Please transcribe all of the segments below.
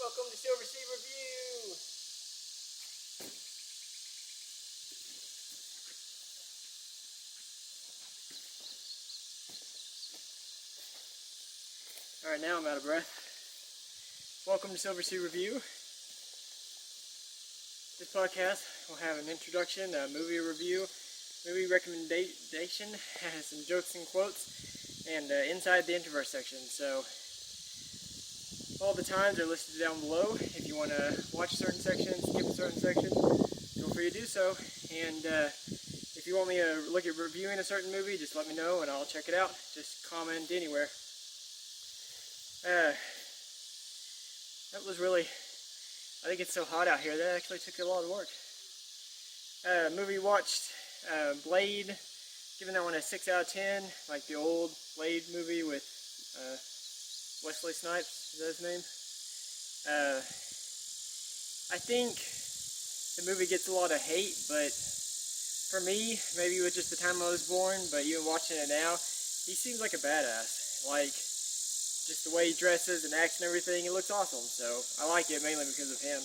Welcome to SilverC Review! Alright, now I'm out of breath. Welcome to SilverC Review. This podcast will have an introduction, a movie review, movie recommendation, has some jokes and quotes, and Inside the Intorvert section. So, all the times are listed down below. If you want to watch certain sections, skip a certain section, feel free to do so. And if you want me to look at reviewing a certain movie, just let me know and I'll check it out. Just comment anywhere. That was really, I think it's so hot out here, that actually took a lot of work. Movie watched, Blade, giving that one a 6 out of 10, like the old Blade movie with Wesley Snipes, is that his name? I think the movie gets a lot of hate, but for me, maybe it was just the time I was born, but even watching it now, he seems like a badass. Like, just the way he dresses and acts and everything, it looks awesome, so I like it mainly because of him.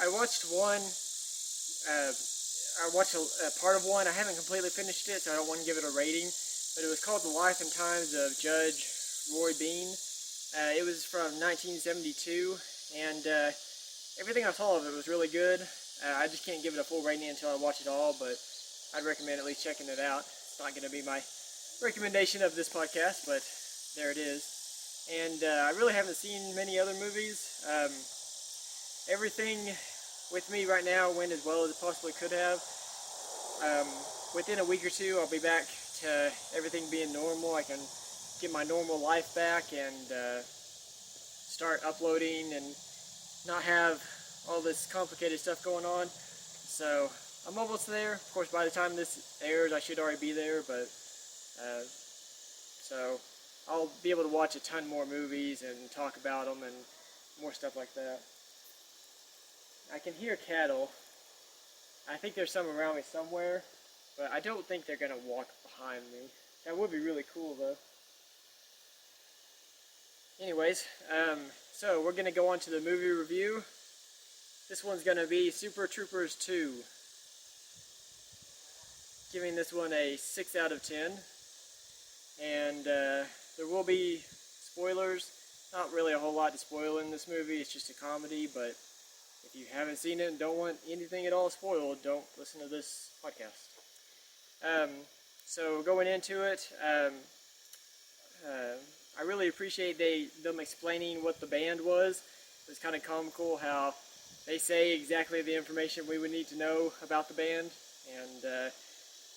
I watched one, I watched a part of one. I haven't completely finished it, so I don't want to give it a rating, but it was called The Life and Times of Judge Roy Bean. It was from 1972, and everything I saw of it was really good. I just can't give it a full rating until I watch it all, but I'd recommend at least checking it out. It's not going to be my recommendation of this podcast, but there it is. And I really haven't seen many other movies. Everything with me right now went as well as it possibly could have. Within a week or two, I'll be back to everything being normal. I can get my normal life back and start uploading and not have all this complicated stuff going on. So I'm almost there. Of course, by the time this airs, I should already be there, but so I'll be able to watch a ton more movies and talk about them and more stuff like that. I can hear cattle. I think there's some around me somewhere, but I don't think they're gonna walk behind me. That would be really cool though. Anyways, so we're gonna go on to the movie review. This one's gonna be Super Troopers 2. Giving this one a 6 out of 10. And there will be spoilers. Not really a whole lot to spoil in this movie. It's just a comedy, but if you haven't seen it and don't want anything at all spoiled, don't listen to this podcast. So going into it, I really appreciate them explaining what the band was. It was kind of comical how they say exactly the information we would need to know about the band. And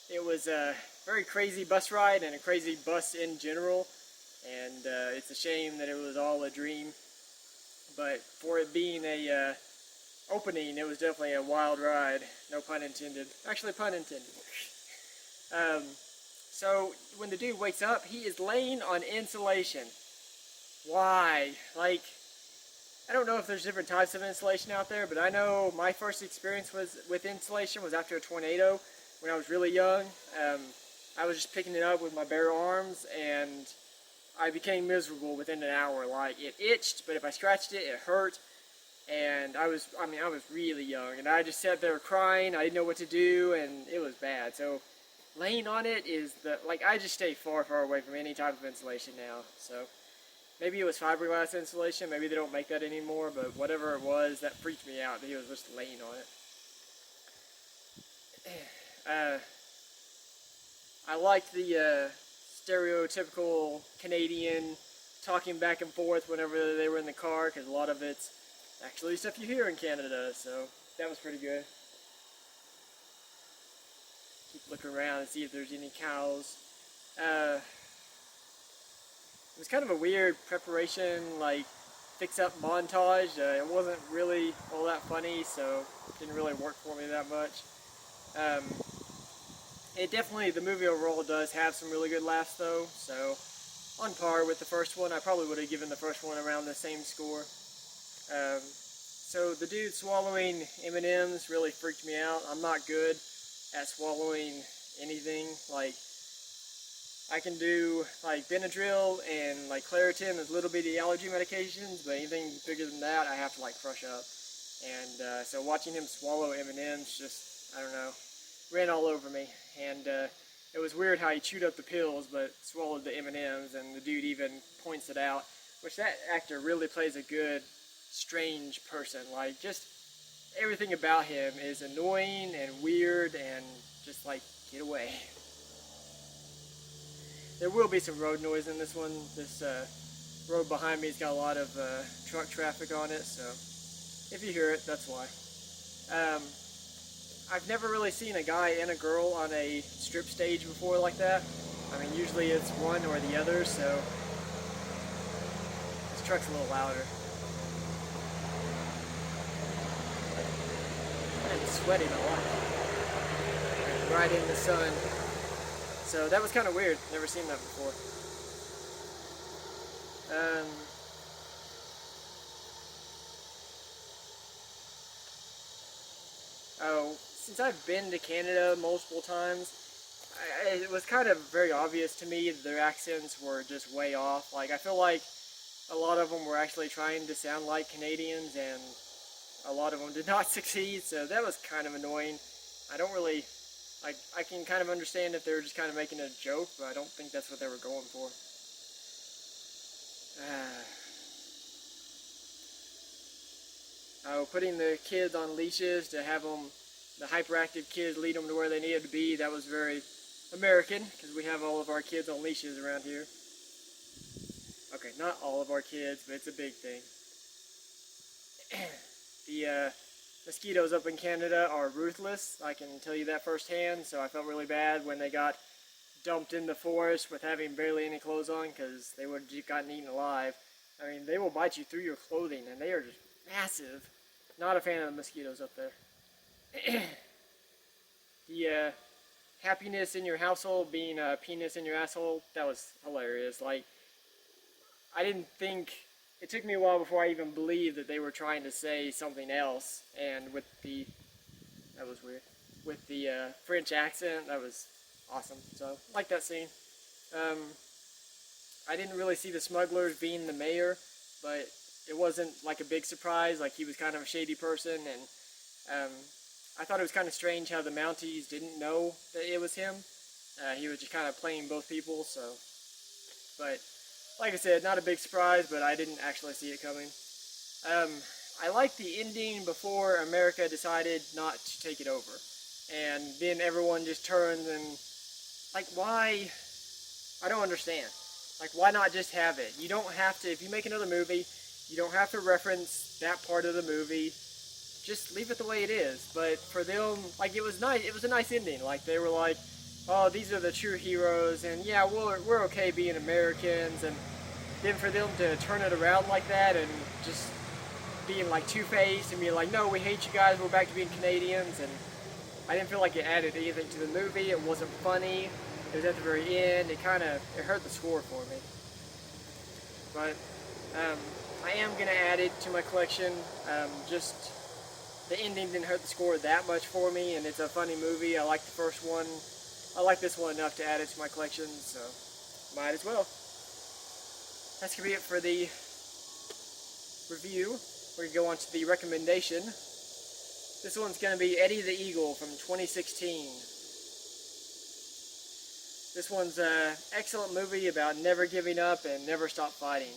it was a very crazy bus ride and a crazy bus in general. And it's a shame that it was all a dream. But for it being a opening, it was definitely a wild ride. No pun intended. Actually, pun intended. So when the dude wakes up, he is laying on insulation. Why? Like, I don't know if there's different types of insulation out there, but I know my first experience with insulation was after a tornado when I was really young. I was just picking it up with my bare arms, and I became miserable within an hour. Like, it itched, but if I scratched it, it hurt. And I was really young, and I just sat there crying. I didn't know what to do, and it was bad. So laying on it is I just stay far, far away from any type of insulation now. So maybe it was fiberglass insulation. Maybe they don't make that anymore, but whatever it was, that freaked me out that he was just laying on it. I liked the stereotypical Canadian talking back and forth whenever they were in the car, because a lot of it's actually stuff you hear in Canada, so that was pretty good. Keep looking around and see if there's any cows. It was kind of a weird preparation, like, fix-up montage. It wasn't really all that funny, so it didn't really work for me that much. The movie overall does have some really good laughs though, so on par with the first one. I probably would have given the first one around the same score. So the dude swallowing M&Ms really freaked me out. I'm not good at swallowing anything. Like, I can do like Benadryl and like Claritin as little bitty allergy medications, but anything bigger than that, I have to like crush up. And so watching him swallow M&Ms just, I don't know, ran all over me. And it was weird how he chewed up the pills but swallowed the M&Ms, and the dude even points it out, which that actor really plays a good, strange person. Like, just everything about him is annoying and weird and just like, get away. There will be some road noise in this one. This road behind me's got a lot of truck traffic on it, so if you hear it, that's why. I've never really seen a guy and a girl on a strip stage before like that. I mean, usually it's one or the other, so this truck's a little louder. I'm sweating a lot. Right in the sun. So that was kind of weird. Never seen that before. Since I've been to Canada multiple times, it was kind of very obvious to me that their accents were just way off. Like, I feel like a lot of them were actually trying to sound like Canadians, and a lot of them did not succeed, so that was kind of annoying. I don't really, like, I can kind of understand if they were just kind of making a joke, but I don't think that's what they were going for. Putting the kids on leashes to have them, the hyperactive kids, lead them to where they needed to be, that was very American, because we have all of our kids on leashes around here. Okay, not all of our kids, but it's a big thing. The mosquitoes up in Canada are ruthless, I can tell you that firsthand, so I felt really bad when they got dumped in the forest with having barely any clothes on, because they would have gotten eaten alive. I mean, they will bite you through your clothing, and they are just massive. Not a fan of the mosquitoes up there. The happiness in your household being a penis in your asshole, that was hilarious. Like, I didn't think, it took me a while before I even believed that they were trying to say something else, and with the, that was weird, with the French accent, that was awesome. So, I like that scene. I didn't really see the smugglers being the mayor, but it wasn't like a big surprise. Like, he was kind of a shady person, and I thought it was kind of strange how the Mounties didn't know that it was him. He was just kind of playing both people, so, but like I said, not a big surprise, but I didn't actually see it coming. I liked the ending before America decided not to take it over, and then everyone just turned and, like, why? I don't understand. Like, why not just have it? You don't have to, if you make another movie, you don't have to reference that part of the movie. Just leave it the way it is. But for them, like, it was nice. It was a nice ending. Like, they were like, oh, these are the true heroes, and yeah, we're okay being Americans. And then for them to turn it around like that and just being like two-faced and being like, no, we hate you guys, we're back to being Canadians. And I didn't feel like it added anything to the movie. It wasn't funny. It was at the very end. It hurt the score for me. But I am going to add it to my collection. Just the ending didn't hurt the score that much for me, and it's a funny movie. I like the first one. I like this one enough to add it to my collection, so might as well. That's going to be it for the review. We're going to go on to the recommendation. This one's going to be Eddie the Eagle from 2016. This one's an excellent movie about never giving up and never stop fighting.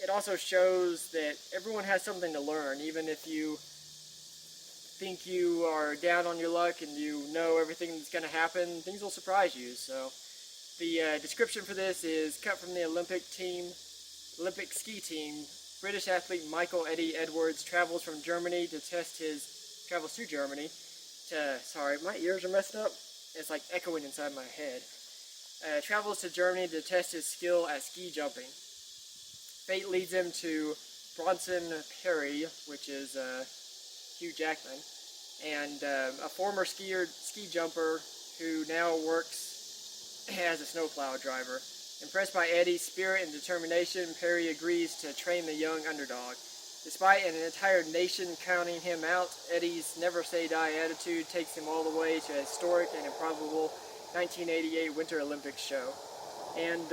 It also shows that everyone has something to learn, even if you think you are down on your luck and you know everything that's going to happen, things will surprise you. So the description for this is cut from the Olympic ski team. British athlete Michael Eddie Edwards travels to Germany to test his, sorry, my ears are messed up. It's like echoing inside my head. Travels to Germany to test his skill at ski jumping. Fate leads him to Bronson Perry, which is Hugh Jackman, and a former ski jumper who now works as a snowplow driver. Impressed by Eddie's spirit and determination, Perry agrees to train the young underdog. Despite an entire nation counting him out, Eddie's never-say-die attitude takes him all the way to a historic and improbable 1988 Winter Olympics show. And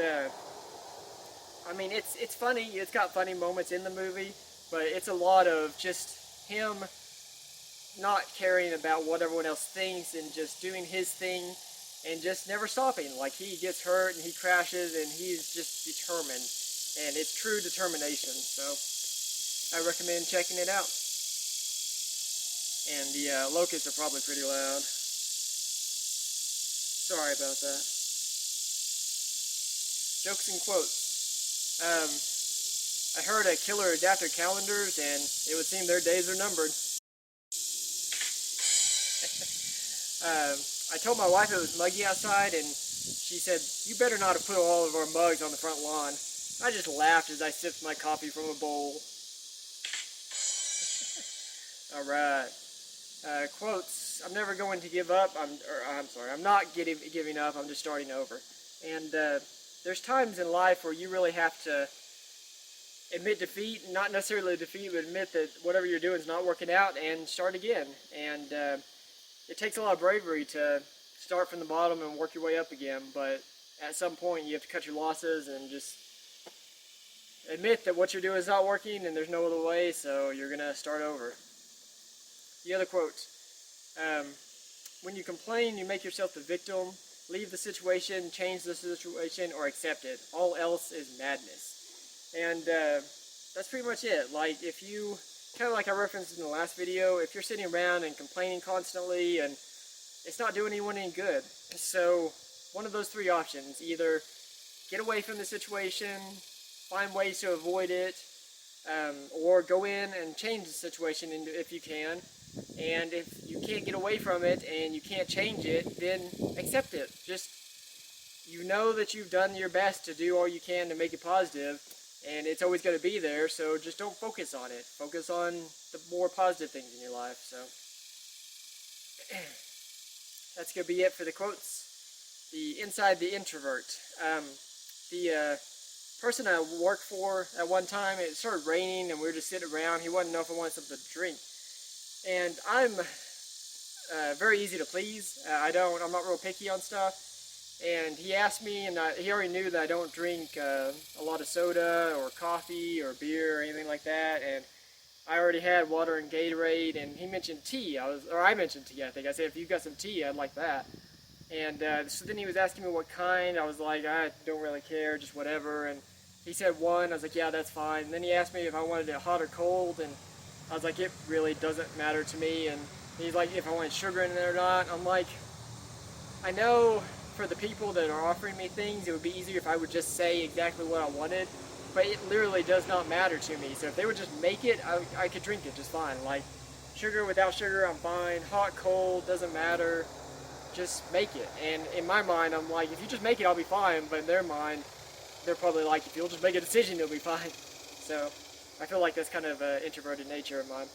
I mean, it's funny. It's got funny moments in the movie, but it's a lot of just him not caring about what everyone else thinks and just doing his thing and just never stopping. Like, he gets hurt and he crashes and he's just determined, and it's true determination. So I recommend checking it out. And the locusts are probably pretty loud. Sorry about that. Jokes and quotes. I heard a killer adapter calendars, and it would seem their days are numbered. I told my wife it was muggy outside, and she said, "You better not have put all of our mugs on the front lawn." I just laughed as I sipped my coffee from a bowl. Alright. Quotes. I'm never going to give up. I'm not giving up. I'm just starting over. And there's times in life where you really have to admit defeat, not necessarily defeat, but admit that whatever you're doing is not working out and start again. And it takes a lot of bravery to start from the bottom and work your way up again, but at some point you have to cut your losses and just admit that what you're doing is not working and there's no other way, so you're going to start over. The other quote, when you complain, you make yourself the victim. Leave the situation, change the situation, or accept it. All else is madness. And that's pretty much it. Like, if you, kind of like I referenced in the last video, if you're sitting around and complaining constantly, and it's not doing anyone any good. So one of those three options: either get away from the situation, find ways to avoid it, or go in and change the situation if you can. And if you can't get away from it and you can't change it, then accept it. Just, you know that you've done your best to do all you can to make it positive, and it's always going to be there, so just don't focus on it. Focus on the more positive things in your life. So that's going to be it for the quotes. The Inside the Introvert. The person I worked for at one time, it started raining and we were just sitting around. He wanted to know if I wanted something to drink. And I'm very easy to please. I'm not real picky on stuff. And he asked me, and he already knew that I don't drink a lot of soda or coffee or beer or anything like that. And I already had water and Gatorade, and he mentioned tea. I mentioned tea, I think. I said, if you've got some tea, I'd like that. And so then he was asking me what kind. I was like, I don't really care, just whatever. And he said one. I was like, yeah, that's fine. And then he asked me if I wanted it hot or cold, and I was like, it really doesn't matter to me. And he's like, if I wanted sugar in it or not. I'm like, I know for the people that are offering me things, it would be easier if I would just say exactly what I wanted, but it literally does not matter to me. So if they would just make it, I could drink it just fine. Like, sugar, without sugar, I'm fine. Hot, cold, doesn't matter. Just make it. And in my mind, I'm like, if you just make it, I'll be fine. But in their mind, they're probably like, if you'll just make a decision, you'll be fine. So I feel like that's kind of an introverted nature of mine.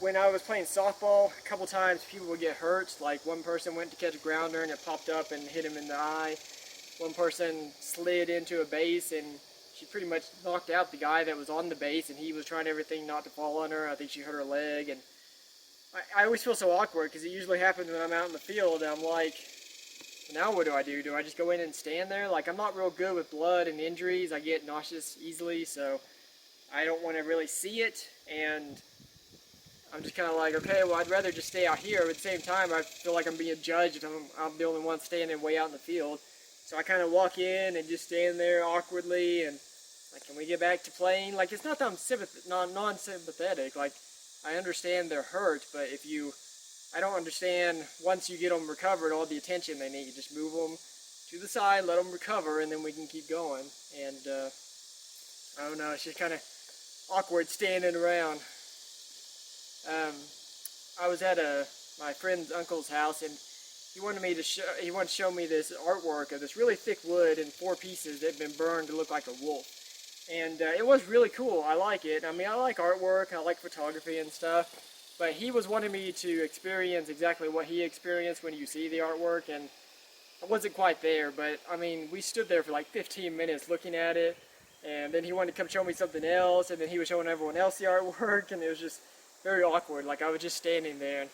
When I was playing softball, a couple times people would get hurt. Like, one person went to catch a grounder and it popped up and hit him in the eye. One person slid into a base and she pretty much knocked out the guy that was on the base, and he was trying everything not to fall on her. I think she hurt her leg. And I always feel so awkward because it usually happens when I'm out in the field and I'm like, now what do? Do I just go in and stand there? Like, I'm not real good with blood and injuries. I get nauseous easily, so I don't want to really see it. And I'm just kind of like, okay, well, I'd rather just stay out here. But at the same time, I feel like I'm being judged if I'm the only one standing way out in the field. So I kind of walk in and just stand there awkwardly and like, can we get back to playing? Like, it's not that I'm non-sympathetic. Like, I understand they're hurt, but I don't understand, once you get them recovered, all the attention they need. You just move them to the side, let them recover, and then we can keep going. And I don't know, it's just kind of awkward standing around. I was at my friend's uncle's house, and he wanted to show me this artwork of this really thick wood in 4 pieces that had been burned to look like a wolf. And it was really cool. I like it. I mean, I like artwork, I like photography and stuff. But he was wanting me to experience exactly what he experienced when you see the artwork, and I wasn't quite there. But I mean, we stood there for like 15 minutes looking at it, and then he wanted to come show me something else, and then he was showing everyone else the artwork, and it was just very awkward. Like, I was just standing there, and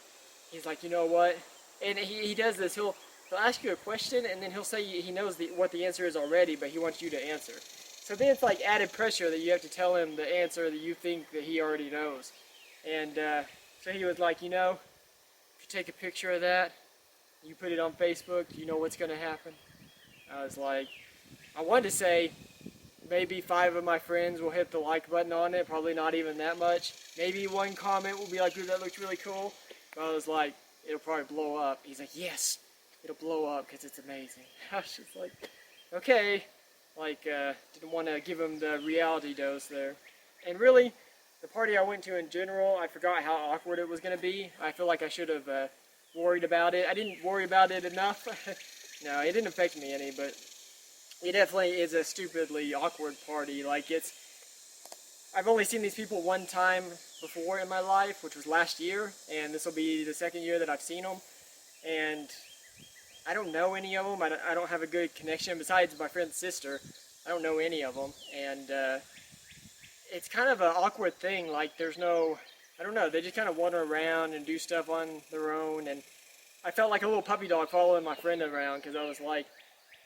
he's like, you know what? And he does this. He'll ask you a question, and then he'll say he knows what the answer is already, but he wants you to answer. So then it's like added pressure that you have to tell him the answer that you think that he already knows. And so he was like, you know, if you take a picture of that, you put it on Facebook, you know what's going to happen? I was like, I wanted to say maybe 5 of my friends will hit the like button on it, probably not even that much. Maybe one comment will be like, ooh, that looks really cool. But I was like, it'll probably blow up. He's like, yes, it'll blow up because it's amazing. I was just like, okay. Like, didn't want to give him the reality dose there. And really, the party I went to in general, I forgot how awkward it was going to be. I feel like I should have worried about it. I didn't worry about it enough. No, it didn't affect me any, but it definitely is a stupidly awkward party. Like, I've only seen these people one time before in my life, which was last year, and this will be the second year that I've seen them. And I don't know any of them. I don't have a good connection besides my friend's sister. I don't know any of them, and it's kind of an awkward thing. Like, there's no, I don't know, they just kind of wander around and do stuff on their own, and I felt like a little puppy dog following my friend around, because I was like,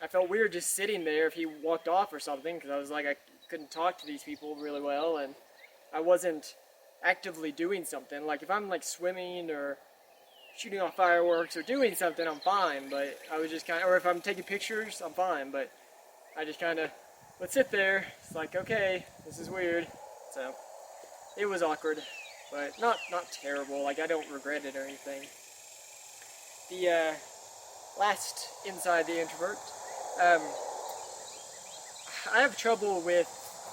I felt weird just sitting there if he walked off or something, because I was like, I couldn't talk to these people really well, and I wasn't actively doing something. Like, if I'm like swimming or shooting off fireworks or doing something, I'm fine, but I was just kind of, or if I'm taking pictures, I'm fine, but I just kind of would sit there. It's like, okay, this is weird. So it was awkward, but not terrible. Like, I don't regret it or anything. The last Inside the Introvert, I have trouble with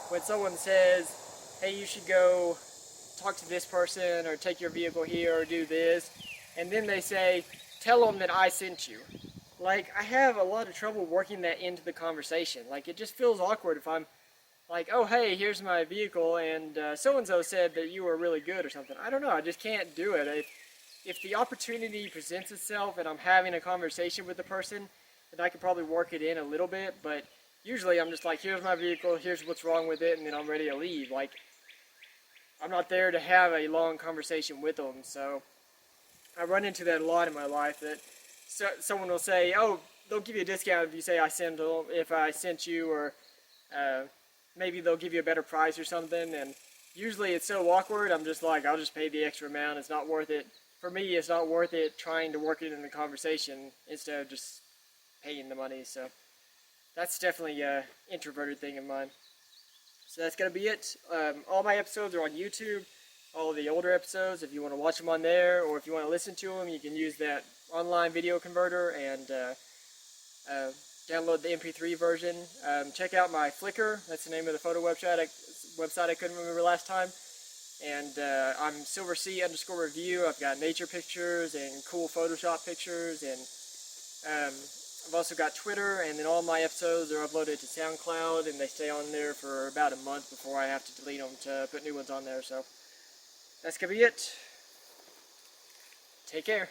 when someone says, hey, you should go talk to this person or take your vehicle here or do this, and then they say, tell them that I sent you. Like, I have a lot of trouble working that into the conversation. Like, it just feels awkward if I'm like, oh, hey, here's my vehicle, and so-and-so said that you were really good or something. I don't know, I just can't do it. If the opportunity presents itself and I'm having a conversation with the person, then I could probably work it in a little bit, but usually I'm just like, here's my vehicle, here's what's wrong with it, and then I'm ready to leave. Like, I'm not there to have a long conversation with them, so I run into that a lot in my life, that someone will say, oh, they'll give you a discount if you say if I sent you, or maybe they'll give you a better price or something, and usually it's so awkward, I'm just like, I'll just pay the extra amount, it's not worth it. For me, it's not worth it trying to work it in the conversation instead of just paying the money, so that's definitely an introverted thing of mine. So that's going to be it. All my episodes are on YouTube, all of the older episodes. If you want to watch them on there, or if you want to listen to them, you can use that online video converter and download the MP3 version. Check out my Flickr. That's the name of the photo website I couldn't remember last time. And I'm SilverC_review. I've got nature pictures and cool Photoshop pictures, and I've also got Twitter, and then all my episodes are uploaded to SoundCloud, and they stay on there for about a month before I have to delete them to put new ones on there. So that's going to be it. Take care.